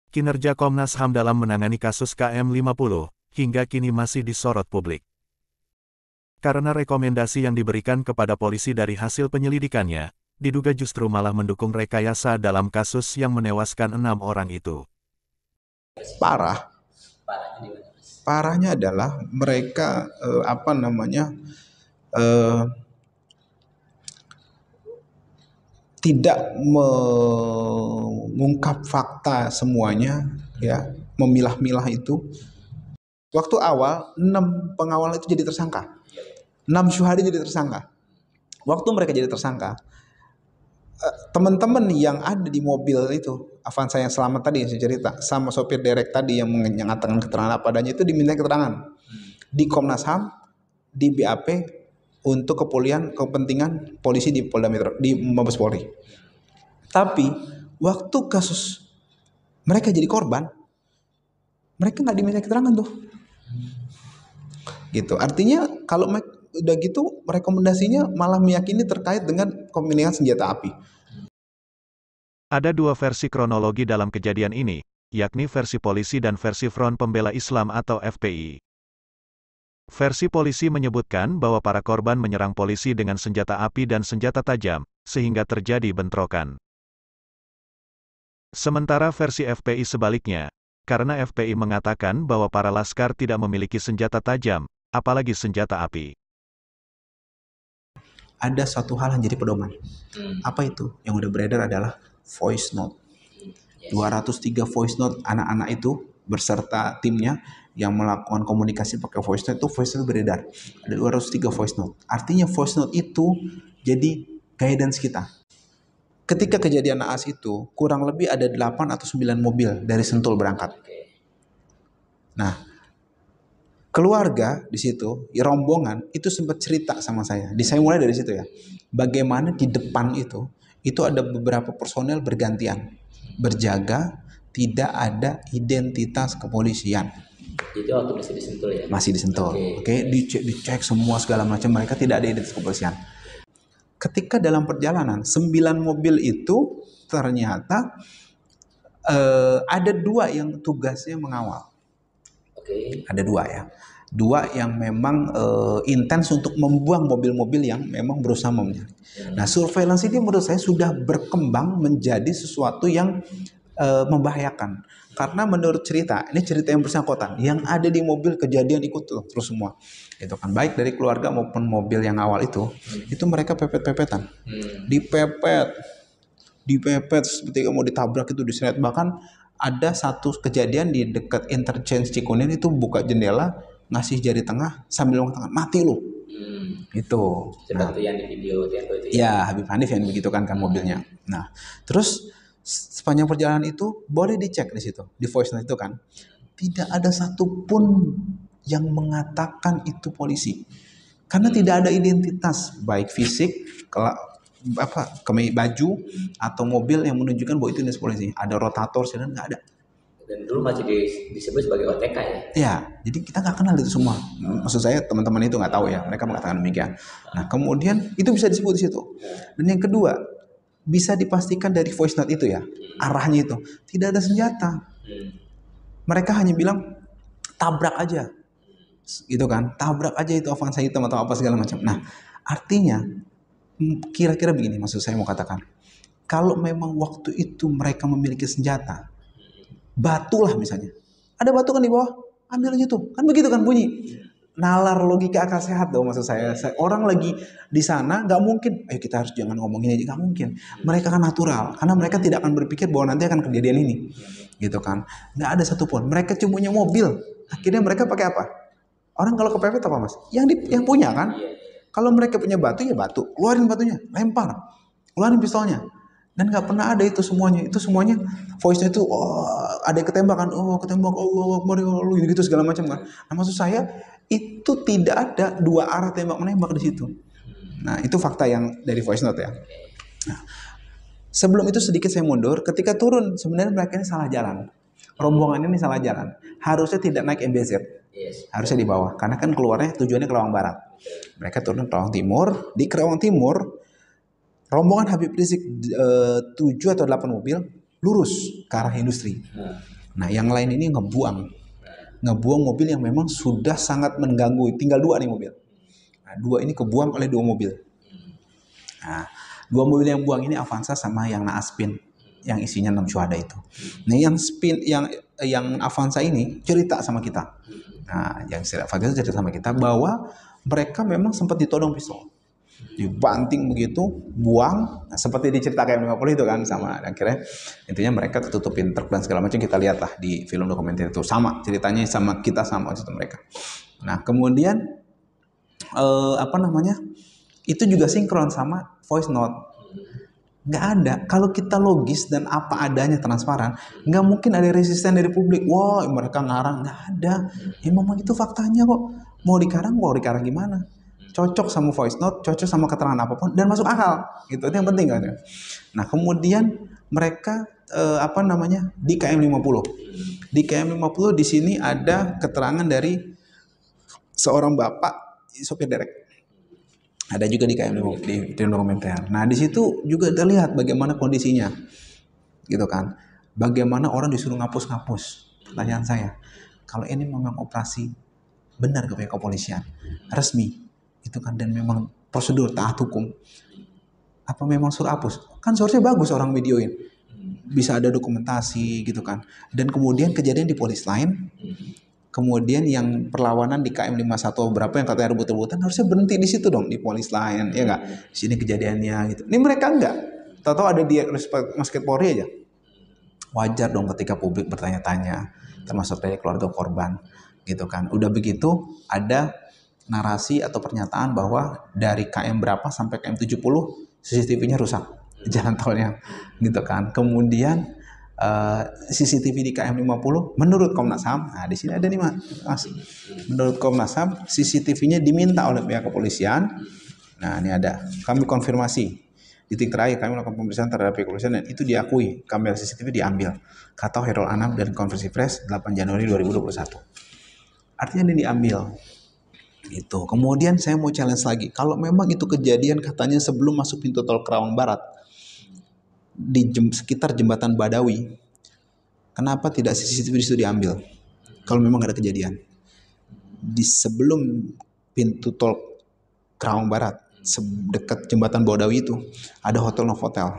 Kinerja Komnas HAM dalam menangani kasus KM50 hingga kini masih disorot publik. Karena rekomendasi yang diberikan kepada polisi dari hasil penyelidikannya, diduga justru malah mendukung rekayasa dalam kasus yang menewaskan 6 orang itu. Parah. Parahnya adalah mereka tidak mengungkap fakta semuanya, ya, memilah-milah itu. Waktu awal 6 pengawal itu jadi tersangka, 6 syuhada jadi tersangka. Waktu mereka jadi tersangka, teman-teman yang ada di mobil itu, Avanza yang selamat tadi yang saya cerita, sama sopir derek tadi yang mengatakan keterangan apa adanya itu diminta keterangan di Komnas HAM, di BAP untuk kepentingan polisi di Polda Metro, di Mabes Polri. Tapi waktu kasus mereka jadi korban, mereka nggak diminta keterangan tuh. Gitu. Artinya kalau udah gitu rekomendasinya malah meyakini terkait dengan kepemilikan senjata api. Ada dua versi kronologi dalam kejadian ini, yakni versi polisi dan versi Front Pembela Islam atau FPI. Versi polisi menyebutkan bahwa para korban menyerang polisi dengan senjata api dan senjata tajam, sehingga terjadi bentrokan. Sementara versi FPI sebaliknya, karena FPI mengatakan bahwa para laskar tidak memiliki senjata tajam, apalagi senjata api. Ada satu hal yang jadi pedoman. Apa itu? Yang udah beredar adalah voice note. 203 voice note anak-anak itu berserta timnya yang melakukan komunikasi pakai voice note, itu voice note beredar. Ada 203 voice note. Artinya voice note itu jadi guidance kita. Ketika kejadian naas itu, kurang lebih ada 8 atau 9 mobil dari Sentul berangkat. Nah, keluarga di situ, rombongan itu sempat cerita sama saya. Saya mulai dari situ ya. Bagaimana di depan itu ada beberapa personel bergantian berjaga, tidak ada identitas kepolisian. Itu waktu masih di Sentul ya? Masih di Sentul. Oke, dicek semua segala macam, mereka tidak ada identitas kepolisian. Ketika dalam perjalanan 9 mobil itu ternyata ada 2 yang tugasnya mengawal. Ada 2 ya. 2 yang memang intens untuk membuang mobil-mobil yang memang berusaha menyerang. Nah, surveillance ini menurut saya sudah berkembang menjadi sesuatu yang membahayakan. Karena menurut cerita, ini cerita yang bersangkutan, yang ada di mobil kejadian ikut terus semua. Itu kan baik dari keluarga maupun mobil yang awal itu mereka pepet-pepetan. Dipepet seperti mau ditabrak itu, diseret. Bahkan ada satu kejadian di dekat interchange Cikunir itu buka jendela, ngasih jari tengah sambil mengatakan mati lu. Itu. Seperti yang di video Tempo itu ya. Habib Hanif yang begitu kan mobilnya. Nah, terus sepanjang perjalanan itu boleh dicek di situ, di voice note itu kan. Tidak ada satupun yang mengatakan itu polisi. Karena tidak ada identitas baik fisik, baju atau mobil yang menunjukkan bahwa itu identitas polisi. Ada rotator, sedang nggak ada. Dan dulu masih disebut sebagai OTK ya? Ya, jadi kita nggak kenal itu semua. Maksud saya teman-teman itu nggak tahu ya, mereka mengatakan demikian. Nah, kemudian itu bisa disebut di situ. Dan yang kedua, bisa dipastikan dari voice note itu ya, arahnya itu tidak ada senjata. Mereka hanya bilang tabrak aja, gitu kan? Tabrak aja itu Avanza hitam atau apa segala macam. Nah, artinya kira-kira begini, maksud saya mau katakan, kalau memang waktu itu mereka memiliki senjata, batu lah misalnya, ada batu kan di bawah, ambil aja tuh, kan begitu kan bunyi. Nalar logika akal sehat dong, maksud saya. Orang lagi di sana nggak mungkin, ayo kita harus jangan ngomongin aja, nggak mungkin. Mereka kan natural, karena mereka tidak akan berpikir bahwa nanti akan kejadian ini, gitu kan. Nggak ada satupun. Mereka cuma punya mobil, akhirnya mereka pakai apa? Orang kalau kepepet apa mas? Yang punya kan. Kalau mereka punya batu ya batu, keluarin batunya, lempar, keluarin pistolnya. Dan nggak pernah ada itu semuanya. Itu semuanya voice-nya itu ada ketembakan, ketembak, gitu segala macam kan. Nah, maksud saya itu tidak ada 2 arah tembak menembak di situ. Nah, itu fakta yang dari voice note ya. Nah, sebelum itu sedikit saya mundur. Ketika turun sebenarnya mereka ini salah jalan. Rombongan ini salah jalan. Harusnya tidak naik MBZ. Harusnya di bawah. Karena kan keluarnya tujuannya Kerawang Barat. Mereka turun Kerawang Timur. Di Kerawang Timur, rombongan Habib Rizik 7 atau 8 mobil lurus ke arah industri. Nah, yang lain ini ngebuang mobil yang memang sudah sangat mengganggu. Tinggal 2 nih mobil. Nah, 2 ini kebuang oleh 2 mobil. Nah, 2 mobil yang buang ini Avanza sama yang naas spin yang isinya 6 syuhada itu. Nah, yang spin yang Avanza ini cerita sama kita. Nah, yang Avanza cerita sama kita bahwa mereka memang sempat ditodong pistol. Dibanting begitu, buang, nah, seperti diceritakan M50 itu kan sama. Dan akhirnya intinya mereka tertutupin truk dan segala macam, kita lihat lah di film dokumenter itu. Sama ceritanya sama kita sama itu mereka. Nah, kemudian itu juga sinkron sama voice note. Nggak ada. Kalau kita logis dan apa adanya transparan, nggak mungkin ada resisten dari publik. Wah, mereka ngarang. Nggak ada. Ya memang itu faktanya kok. Mau dikarang gimana? Cocok sama voice note, cocok sama keterangan apapun, dan masuk akal. Itu yang penting kan. Nah, kemudian mereka di KM50. Di KM50 di sini ada keterangan dari seorang bapak sopir derek. Ada juga di KM50 di dokumenter. Nah, di situ juga terlihat bagaimana kondisinya. Gitu kan. Bagaimana orang disuruh ngapus-ngapus. Pertanyaan saya, kalau ini memang operasi benar ke pihak kepolisian, resmi, itu kan, dan memang prosedur taat hukum, apa memang suruh hapus? Kan seharusnya bagus orang videoin, bisa ada dokumentasi gitu kan. Dan kemudian kejadian di polis lain, kemudian yang perlawanan di KM51 berapa yang katanya rebut-rebutan, harusnya berhenti di situ dong, di polis lain, ya nggak? Di sini kejadiannya gitu. Ini mereka nggak, tahu-tahu ada di Maskit Polri aja. Wajar dong ketika publik bertanya-tanya, termasuk dari keluarga korban, gitu kan. Udah begitu ada narasi atau pernyataan bahwa dari KM berapa sampai KM 70 CCTV-nya rusak jalan tolnya, gitu kan. Kemudian CCTV di KM 50 menurut Komnas HAM, nah di sini ada nih Mas. Menurut Komnas HAM CCTV-nya diminta oleh pihak kepolisian. Nah, ini ada. Kami konfirmasi. Titik terakhir kami melakukan pemeriksaan terhadap pihak kepolisian dan itu diakui, kamera CCTV diambil. Kata Hairul Anam dan konversi pers 8 Januari 2021. Artinya ini diambil. Itu. Kemudian saya mau challenge lagi. Kalau memang itu kejadian katanya sebelum masuk pintu tol Kerawang Barat di sekitar jembatan Badawi, kenapa tidak CCTV itu diambil? Kalau memang ada kejadian di sebelum pintu tol Kerawang Barat, dekat jembatan Badawi itu ada hotel Novotel.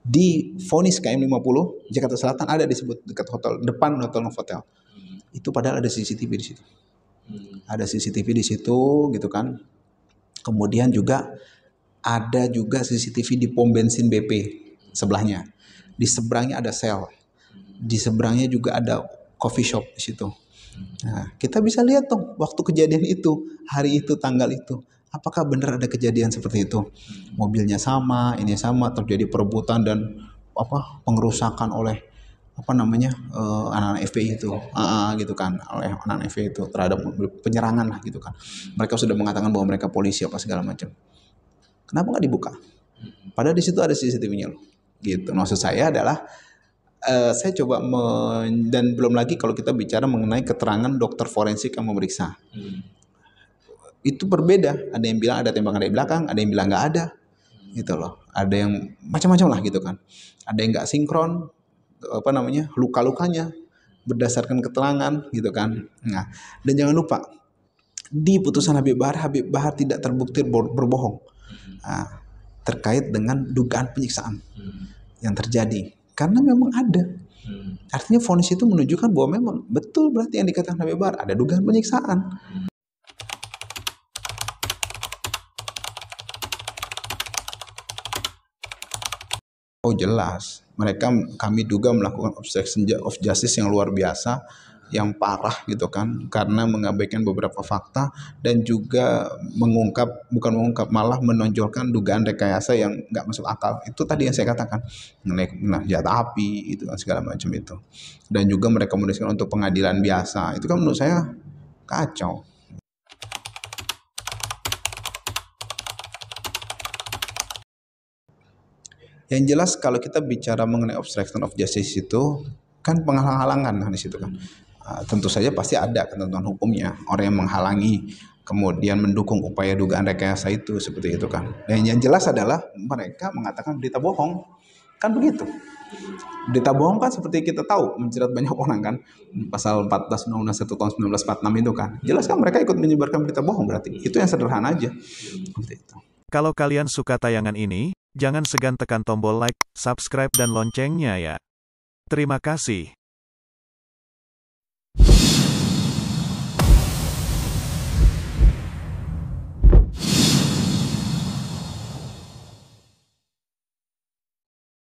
Di vonis KM 50 Jakarta Selatan ada disebut dekat hotel, depan hotel Novotel. Itu padahal ada CCTV di situ. Ada CCTV di situ gitu kan. Kemudian juga ada juga CCTV di pom bensin BP sebelahnya. Di seberangnya ada sel. Di seberangnya juga ada coffee shop di situ. Nah, kita bisa lihat dong waktu kejadian itu, hari itu, tanggal itu. Apakah benar ada kejadian seperti itu? Mobilnya sama, ini sama, terjadi perebutan dan pengerusakan oleh anak-anak FPI itu, gitu kan, oleh anak FPI itu terhadap penyerangan lah gitu kan. Mereka sudah mengatakan bahwa mereka polisi apa segala macam. Kenapa nggak dibuka? Padahal di situ ada CCTV-nya loh. Gitu. Maksud saya adalah saya coba dan belum lagi kalau kita bicara mengenai keterangan dokter forensik yang memeriksa. Itu berbeda. Ada yang bilang ada tembakan dari belakang, ada yang bilang nggak ada, gitu loh. Ada yang macam-macam lah gitu kan. Ada yang nggak sinkron. Luka-lukanya berdasarkan keterangan gitu kan. Nah, dan jangan lupa di putusan Habib Bahar tidak terbukti berbohong terkait dengan dugaan penyiksaan yang terjadi karena memang ada. Artinya vonis itu menunjukkan bahwa memang betul berarti yang dikatakan Habib Bahar ada dugaan penyiksaan. Oh jelas, kami duga melakukan obstruction of justice yang luar biasa, yang parah gitu kan, karena mengabaikan beberapa fakta dan juga malah menonjolkan dugaan rekayasa yang nggak masuk akal. Itu tadi yang saya katakan, senjata api itu kan segala macam itu, dan juga merekomendasikan untuk pengadilan biasa. Itu kan menurut saya kacau. Yang jelas kalau kita bicara mengenai obstruction of justice itu kan penghalang-halangan di situ kan. Tentu saja pasti ada ketentuan hukumnya. Orang yang menghalangi kemudian mendukung upaya dugaan rekayasa itu seperti itu kan. Dan yang jelas adalah mereka mengatakan berita bohong. Kan begitu. Berita bohong kan seperti kita tahu menjerat banyak orang kan, pasal 14 Undang-Undang 1 tahun 1946 itu kan. Jelas kan mereka ikut menyebarkan berita bohong berarti. Itu yang sederhana aja. Seperti itu. Kalau kalian suka tayangan ini, jangan segan tekan tombol like, subscribe dan loncengnya ya. Terima kasih.